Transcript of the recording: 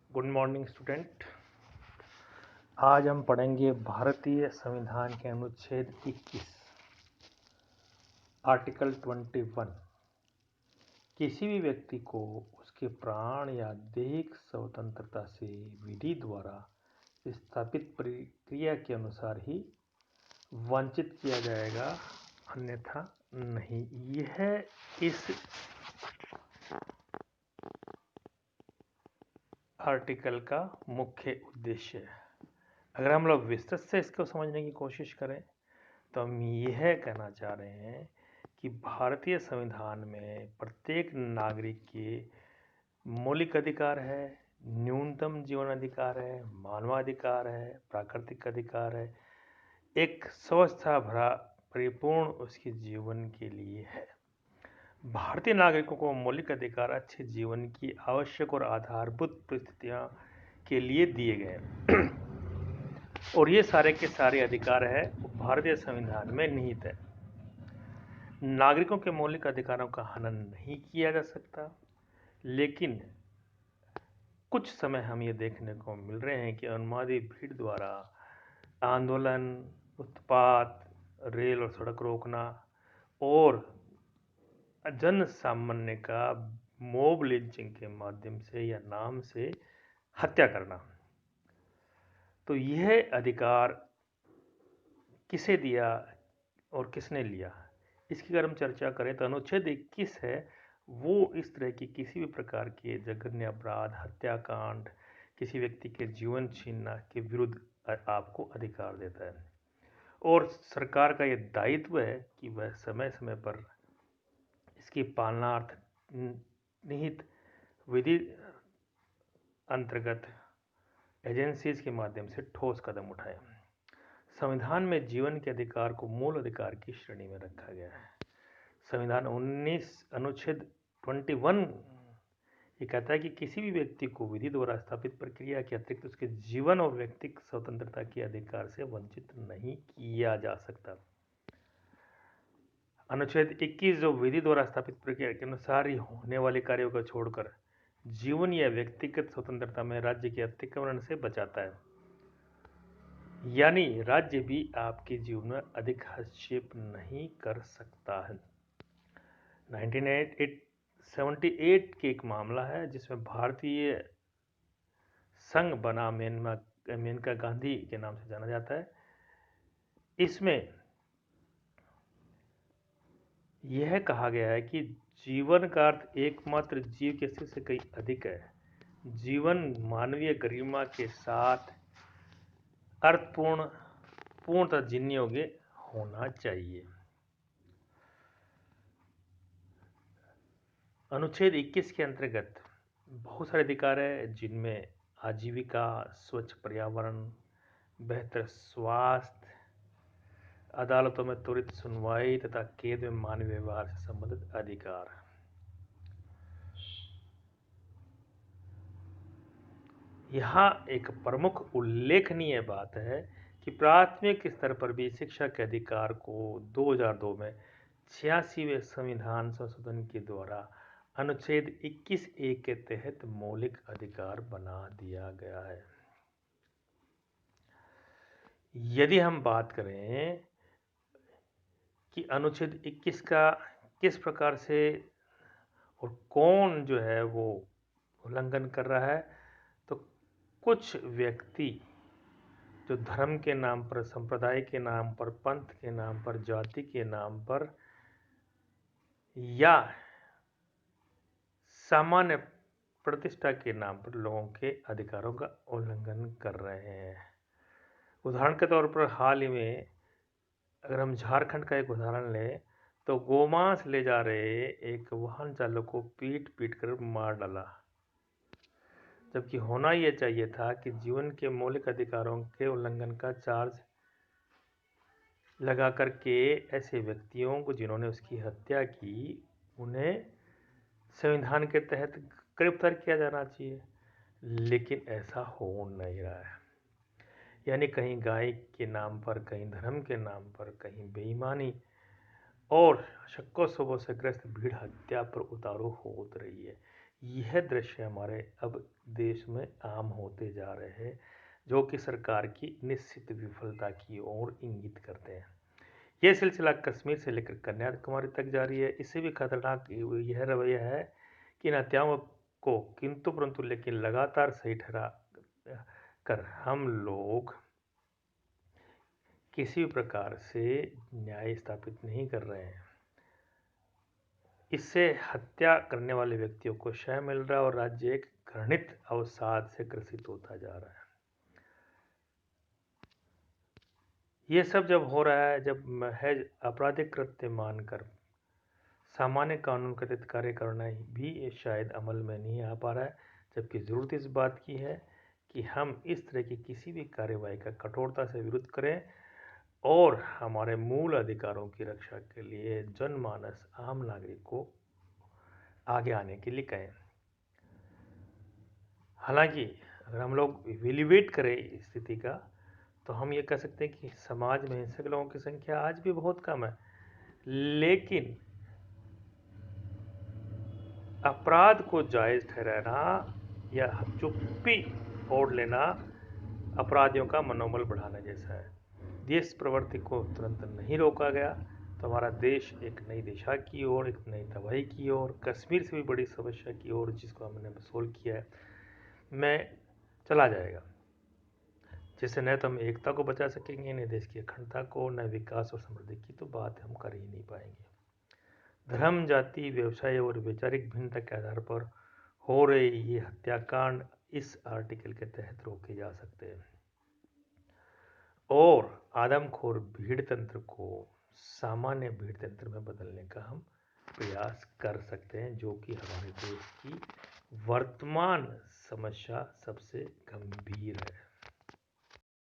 Good morning student. आज हम पढ़ेंगे भारतीय संविधान के अनुच्छेद 21 आर्टिकल 21। किसी भी व्यक्ति को उसके प्राण या दैहिक स्वतंत्रता से विधि द्वारा स्थापित प्रक्रिया के अनुसार ही वंचित किया जाएगा, अन्यथा नहीं। यह इस आर्टिकल का मुख्य उद्देश्य है। अगर हम लोग विस्तृत से इसको समझने की कोशिश करें तो हम यह कहना चाह रहे हैं कि भारतीय संविधान में प्रत्येक नागरिक के मौलिक अधिकार है, न्यूनतम जीवन अधिकार है, मानवाधिकार है, प्राकृतिक अधिकार है, एक स्वस्थ भरा परिपूर्ण उसके जीवन के लिए है। भारतीय नागरिकों को मौलिक अधिकार अच्छे जीवन की आवश्यक और आधारभूत परिस्थितियां के लिए दिए गए और ये सारे के सारे अधिकार है भारतीय संविधान में निहित है। नागरिकों के मौलिक अधिकारों का हनन नहीं किया जा सकता, लेकिन कुछ समय हम ये देखने को मिल रहे हैं कि उन्मादी भीड़ द्वारा आंदोलन, उत्पात, रेल और सड़क रोकना और जन सामान्य का मॉब लिंचिंग के माध्यम से या नाम से हत्या करना। तो यह अधिकार किसे दिया और किसने लिया, इसकी अगर हम चर्चा करें तो अनुच्छेद 21 है वो इस तरह की किसी भी प्रकार के जघन्य अपराध, हत्याकांड, किसी व्यक्ति के जीवन छीनना के विरुद्ध आपको अधिकार देता है और सरकार का यह दायित्व है कि वह समय समय पर इसकी पालनार्थ निहित विधि अंतर्गत एजेंसीज के माध्यम से ठोस कदम उठाए। संविधान में जीवन के अधिकार को मूल अधिकार की श्रेणी में रखा गया है। संविधान 19 अनुच्छेद 21 ये कहता है कि किसी भी व्यक्ति को विधि द्वारा स्थापित प्रक्रिया के अतिरिक्त उसके जीवन और व्यक्तिगत स्वतंत्रता के अधिकार से वंचित नहीं किया जा सकता। अनुच्छेद 21 जो विधि द्वारा स्थापित प्रक्रिया के अनुसार ही होने वाले कार्यों को छोड़कर जीवन या व्यक्तिगत स्वतंत्रता में राज्य के अतिक्रमण से बचाता है, यानी राज्य भी आपके जीवन में अधिक हस्तक्षेप नहीं कर सकता है। 1978 के एक मामला है जिसमें भारतीय संघ बना मेनका गांधी के नाम से जाना जाता है। इसमें यह कहा गया है कि जीवन का अर्थ एकमात्र जीव के अस्तित्व से कहीं अधिक है। जीवन मानवीय गरिमा के साथ अर्थपूर्ण, पूर्णतः जीने योग्य होना चाहिए। अनुच्छेद 21 के अंतर्गत बहुत सारे अधिकार है जिनमें आजीविका, स्वच्छ पर्यावरण, बेहतर स्वास्थ्य, अदालतों में त्वरित सुनवाई तथा कैद में मानवीय व्यवहार से संबंधित अधिकार। यहाँ एक प्रमुख उल्लेखनीय बात है कि प्राथमिक स्तर पर भी शिक्षा के अधिकार को 2002 में 86वें संविधान संशोधन के द्वारा अनुच्छेद 21A के तहत मौलिक अधिकार बना दिया गया है। यदि हम बात करें कि अनुच्छेद 21 का किस प्रकार से और कौन जो है वो उल्लंघन कर रहा है, तो कुछ व्यक्ति जो धर्म के नाम पर, संप्रदाय के नाम पर, पंथ के नाम पर, जाति के नाम पर या सामान्य प्रतिष्ठा के नाम पर लोगों के अधिकारों का उल्लंघन कर रहे हैं। उदाहरण के तौर पर हाल ही में अगर हम झारखंड का एक उदाहरण लें तो गोमांस ले जा रहे एक वाहन चालक को पीट कर मार डाला, जबकि होना यह चाहिए था कि जीवन के मौलिक अधिकारों के उल्लंघन का चार्ज लगा करके ऐसे व्यक्तियों को जिन्होंने उसकी हत्या की उन्हें संविधान के तहत गिरफ्तार किया जाना चाहिए, लेकिन ऐसा हो नहीं रहा है। यानी कहीं गाय के नाम पर, कहीं धर्म के नाम पर, कहीं बेईमानी और शक्को शुबों से ग्रस्त भीड़ हत्या पर उतारू हो रही है। यह दृश्य हमारे अब देश में में आम होते जा रहे हैं, जो कि सरकार की निश्चित विफलता की ओर इंगित करते हैं। यह सिलसिला कश्मीर से लेकर कन्याकुमारी तक जारी है। इससे भी खतरनाक यह रवैया है कि इन हत्याओं को किंतु परंतु लेकिन लगातार सही ठहरा कर हम लोग किसी भी प्रकार से न्याय स्थापित नहीं कर रहे हैं। इससे हत्या करने वाले व्यक्तियों को क्षय मिल रहा है और राज्य एक घृणित अवसाद से ग्रसित होता जा रहा है। ये सब जब हो रहा है, जब महज आपराधिक कृत्य मानकर सामान्य कानून के तहत कार्य करना भी शायद अमल में नहीं आ पा रहा है, जबकि ज़रूरत इस बात की है कि हम इस तरह की किसी भी कार्यवाही का कठोरता से विरोध करें और हमारे मूल अधिकारों की रक्षा के लिए जनमानस आम नागरिक को आगे आने के लिए कहें। हालांकि अगर हम लोग इवेल्युएट करें स्थिति का, तो हम ये कह सकते हैं कि समाज में हिंसक लोगों की संख्या आज भी बहुत कम है, लेकिन अपराध को जायज़ ठहराना या चुप्पी ओढ़ लेना अपराधियों का मनोबल बढ़ाने जैसा है। इस प्रवृत्ति को तुरंत नहीं रोका गया तो हमारा देश एक नई दिशा की ओर, एक नई तबाही की ओर, कश्मीर से भी बड़ी समस्या की ओर, जिसको हमने सोल्व किया है, में चला जाएगा, जिससे न तो हम एकता को बचा सकेंगे, न देश की अखंडता को, न विकास और समृद्धि की तो बात हम कर ही नहीं पाएंगे। धर्म, जाति, व्यवसाय और वैचारिक भिन्नता के आधार पर हो रहे ये हत्याकांड इस आर्टिकल के तहत रोके जा सकते हैं और आदमखोर भीड़ तंत्र को सामान्य भीड़ तंत्र में बदलने का हम प्रयास कर सकते हैं, जो कि हमारे देश की वर्तमान समस्या सबसे गंभीर है।